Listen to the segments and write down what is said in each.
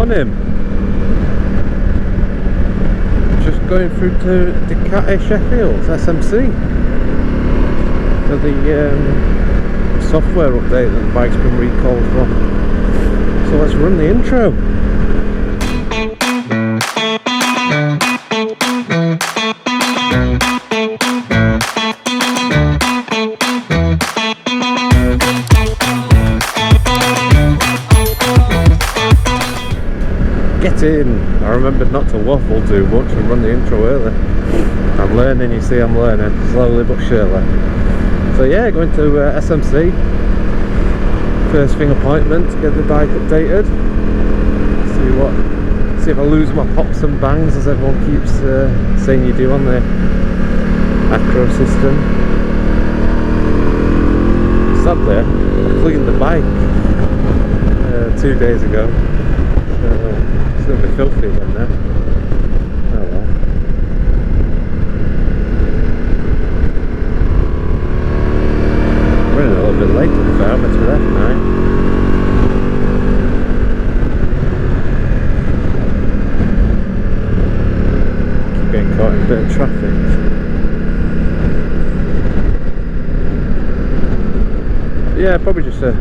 morning. Just going through to Ducati Sheffield, SMC, for the software update that the bike's been recalled for. So let's run the intro. Get in! I remembered not to waffle too much and run the intro early. I'm learning, you see, I'm learning, slowly but surely. So yeah, going to SMC. First thing appointment to get the bike updated. See if I lose my pops and bangs, as everyone keeps saying you do on the acro system. Sadly, I cleaned the bike 2 days ago. It's going to be filthy again now. Oh well. Running a little bit late to the fair, but we're there tonight. Keep getting caught in a bit of traffic. Yeah, probably just a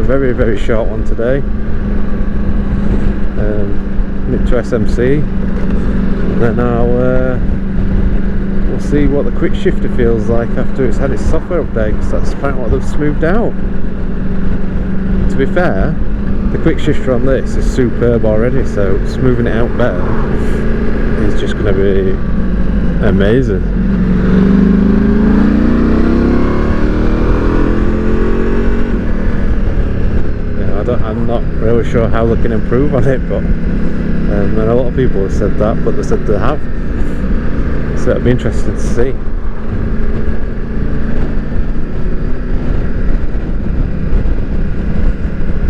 very, very short one today. Nip to SMC, and then we'll see what the quick shifter feels like after it's had its software update, because that's apparently what they've smoothed out. To be fair, the quick shifter on this is superb already, so smoothing it out better is just going to be amazing. I'm not really sure how they can improve on it, but and a lot of people have said that, but they said they have, so it'll be interesting to see.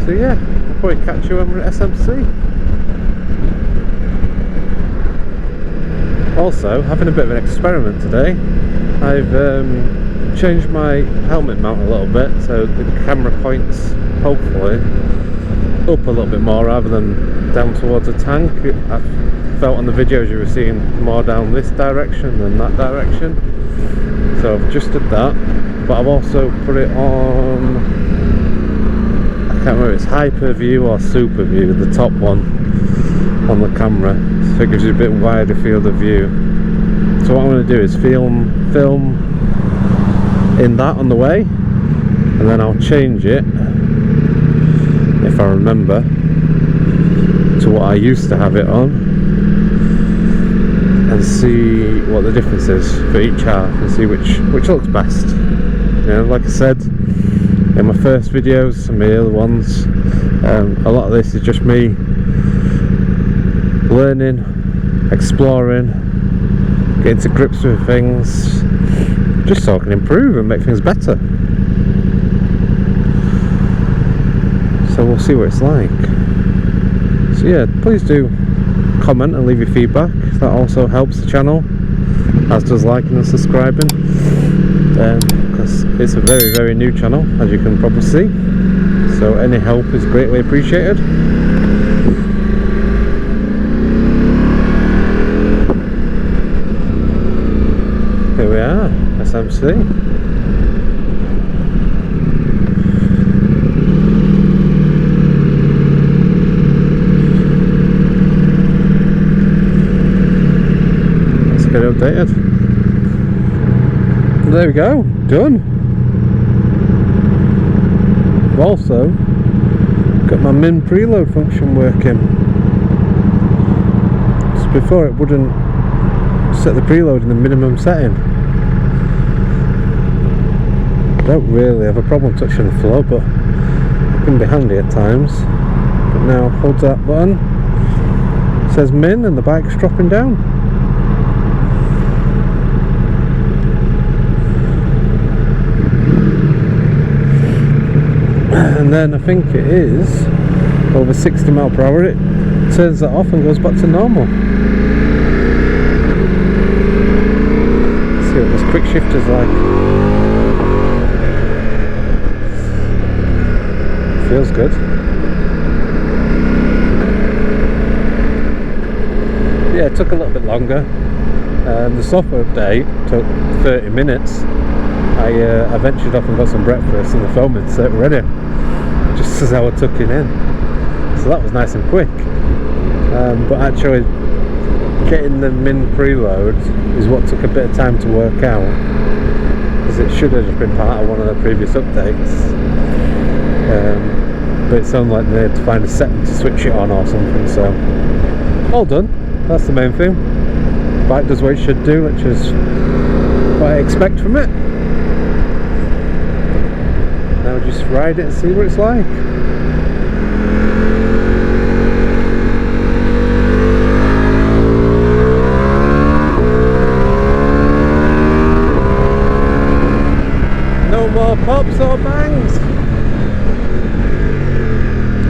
So yeah, I'll probably catch you when we're at SMC. Also, having a bit of an experiment today. I've changed my helmet mount a little bit, so the camera points hopefully up a little bit more rather than down towards the tank. I felt on the videos you were seeing more down this direction than that direction, so I've adjusted that, but I've also put it on, I can't remember if it's hyper view or super view, the top one on the camera, so it gives you a bit wider field of view. So what I'm going to do is film in that on the way, and then I'll change it, if I remember, to what I used to have it on, and see what the difference is for each half, and see which looks best. You know, like I said in my first videos, some of the other ones, a lot of this is just me learning, exploring, getting to grips with things, just so I can improve and make things better. So we'll see what it's like. So yeah, please do comment and leave your feedback. That also helps the channel, as does liking and subscribing, because it's a very, very new channel, as you can probably see. So any help is greatly appreciated. Here we are, SMC. Get it updated. There we go, done. I've also got my min preload function working. So before it wouldn't set the preload in the minimum setting. I don't really have a problem touching the floor, but it can be handy at times. But now hold that button, it says min, and the bike's dropping down. And then I think it is over 60 mph, it turns that off and goes back to normal. Let's see what this quick shifter's like. Feels good. yeah, it took a little bit longer. The software update took 30 minutes. I ventured off and got some breakfast and the filming set ready just as I was tucking in, so that was nice and quick. But actually getting the min preload is what took a bit of time to work out, because it should have just been part of one of the previous updates, but it sounded like they had to find a setting to switch it on or something. So all done, that's the main thing. Bike does what it should do, which is what I expect from it. Now just ride it and see what it's like. No more pops or bangs.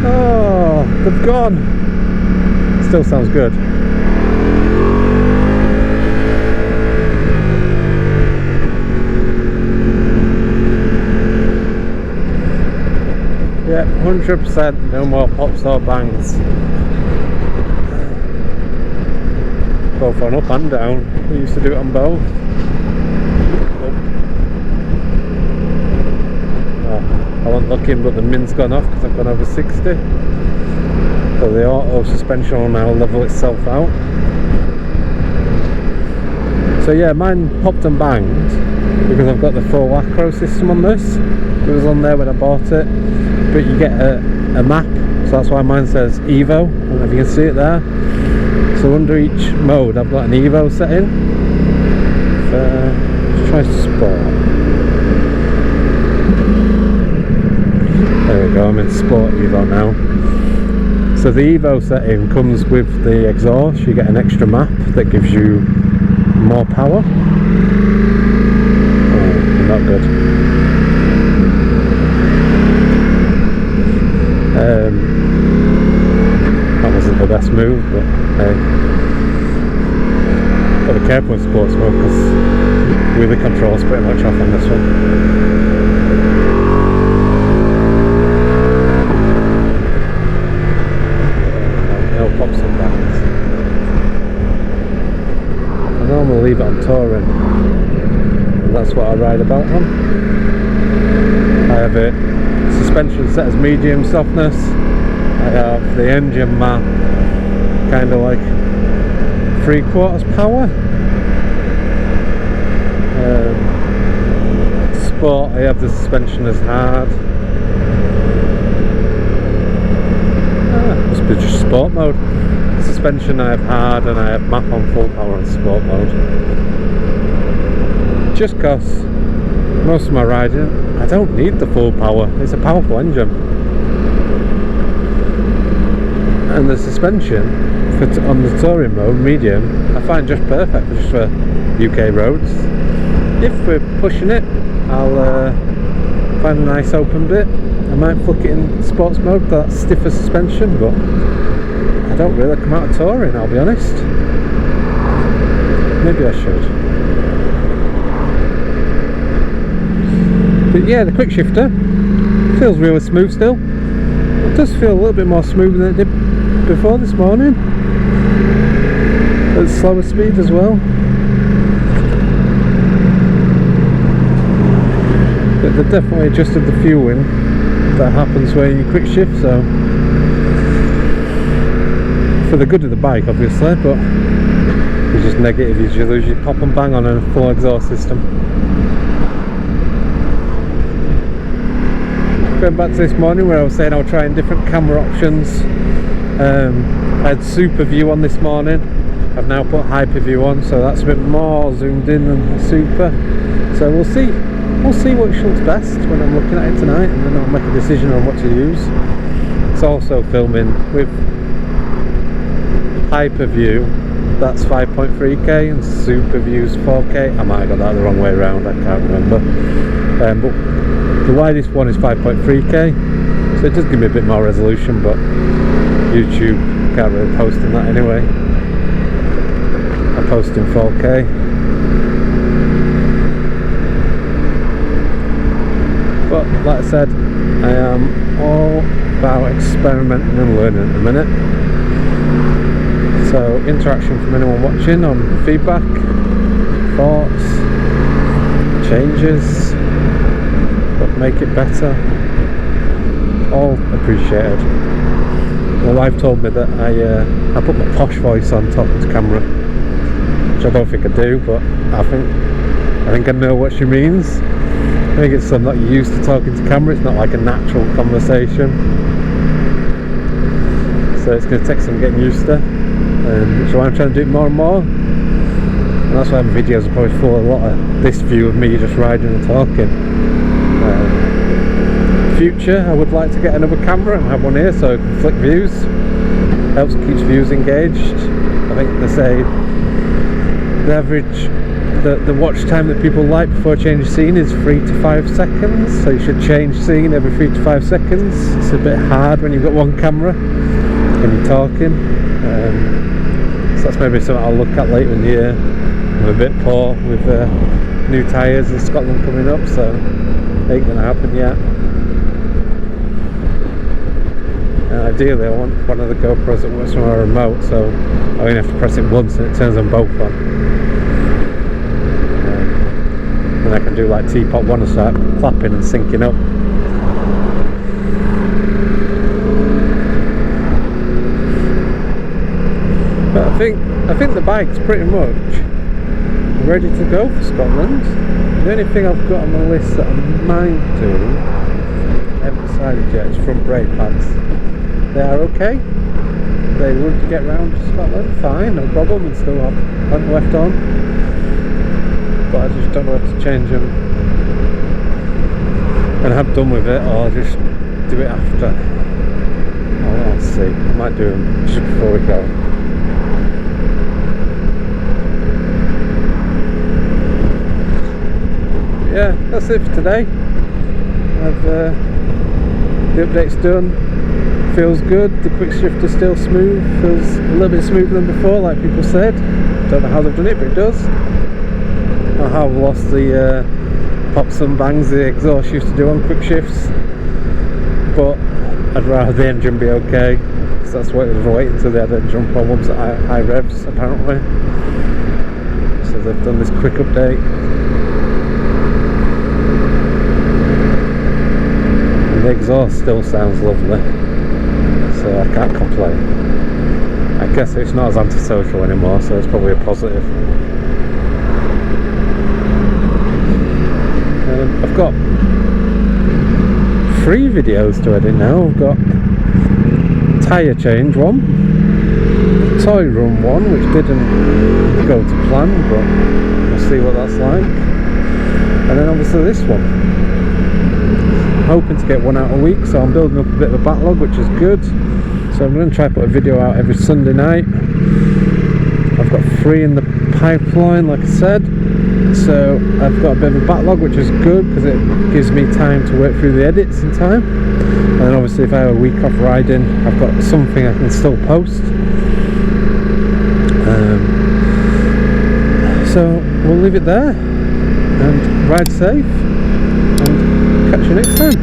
Oh, they've gone. Still sounds good. Yeah, 100% no more pops or bangs. Both on up and down. We used to do it on both. Oh, I wasn't looking, but the min's gone off because I've gone over 60. So the auto suspension will now level itself out. So yeah, mine popped and banged because I've got the full acro system on this. It was on there when I bought it, but you get a map, so that's why mine says Evo. I don't know if you can see it there. So under each mode I've got an Evo setting. Let's try Sport. There we go, I'm in Sport Evo now. So the Evo setting comes with the exhaust. You get an extra map that gives you more power. Oh, not good. That wasn't the best move, but hey, gotta be careful with sports mode because wheelie control's pretty much off on this one. No pops and bangs. I normally leave it on touring, and that's what I ride about on. I have it suspension set as medium softness. I have the engine map kind of like 3/4 power. Sport, I have the suspension as hard. Must be just sport mode. Suspension I have hard, and I have map on full power and sport mode. Just cause most of my riding I don't need the full power. It's a powerful engine, and the suspension on the touring mode, medium, I find just perfect just for UK roads. If we're pushing it, I'll find a nice open bit. I might flick it in sports mode, that stiffer suspension, but I don't really come out of touring, I'll be honest. Maybe I should. But yeah, the quick shifter feels really smooth still. It does feel a little bit more smooth than it did before this morning. At slower speed as well. But they've definitely adjusted the fueling that happens when you quick shift, so for the good of the bike obviously, but it's just negative is you lose your pop and bang on a full exhaust system. Going back to this morning where I was saying I was trying different camera options. I had super view on this morning. I've now put hyper view on, so that's a bit more zoomed in than super. So we'll see which looks best when I'm looking at it tonight, and then I'll make a decision on what to use. It's also filming with hyper view, that's 5.3K, and super view's 4K. I might have got that the wrong way around, I can't remember. But the widest one is 5.3K, so it does give me a bit more resolution, but YouTube can't really post in that anyway. I post in 4K. But like I said, I am all about experimenting and learning at the minute. So interaction from anyone watching on feedback, thoughts, changes, what make it better, all appreciated. My wife told me that I put my posh voice on top of the camera, which I don't think I do, but I think I know what she means. I think it's I'm not used to talking to camera. It's not like a natural conversation, so it's going to take some getting used to. So I'm trying to do it more and more, and that's why my videos are probably full of a lot of this view of me just riding and talking. Future, I would like to get another camera and have one here so I can flick views. Helps keeps views engaged. I think they say the average the watch time that people like before changing scene is 3 to 5 seconds, so you should change scene every 3 to 5 seconds. It's a bit hard when you've got one camera and you're talking, so that's maybe something I'll look at later in the year. I'm a bit poor with new tyres in Scotland coming up, so it ain't gonna happen yet. Ideally I want one of the GoPros that works from a remote, so I only have to press it once and it turns them both on. And I can do like teapot one and start clapping and syncing up. But I think the bike's pretty much ready to go for Scotland. The only thing I've got on my list that I might do, I haven't decided yet, is front brake pads. They are okay. They would get round to Scotland fine, no problem, and still have plenty left on. But I just don't know how to change them and have done with it, or just do it after. I'll see. I might do them just before we go. Yeah, that's it for today. The update's done. Feels good. The quick shift is still smooth. Feels a little bit smoother than before, like people said. Don't know how they've done it, but it does. I have lost the pops and bangs the exhaust used to do on quick shifts, but I'd rather the engine be okay, because that's what it was waiting until they had engine problems at high revs apparently. So they've done this quick update. And the exhaust still sounds lovely, so I can't complain. I guess it's not as antisocial anymore, so it's probably a positive. I've got 3 videos to edit now. I've got tyre change one, toy run one, which didn't go to plan, but we'll see what that's like, and then obviously this one. I'm hoping to get one out a week, so I'm building up a bit of a backlog, which is good. So I'm going to try to put a video out every Sunday night. I've got 3 in the pipeline, like I said, so I've got a bit of a backlog, which is good because it gives me time to work through the edits in time. And then obviously if I have a week off riding, I've got something I can still post. So we'll leave it there and ride safe and catch you next time.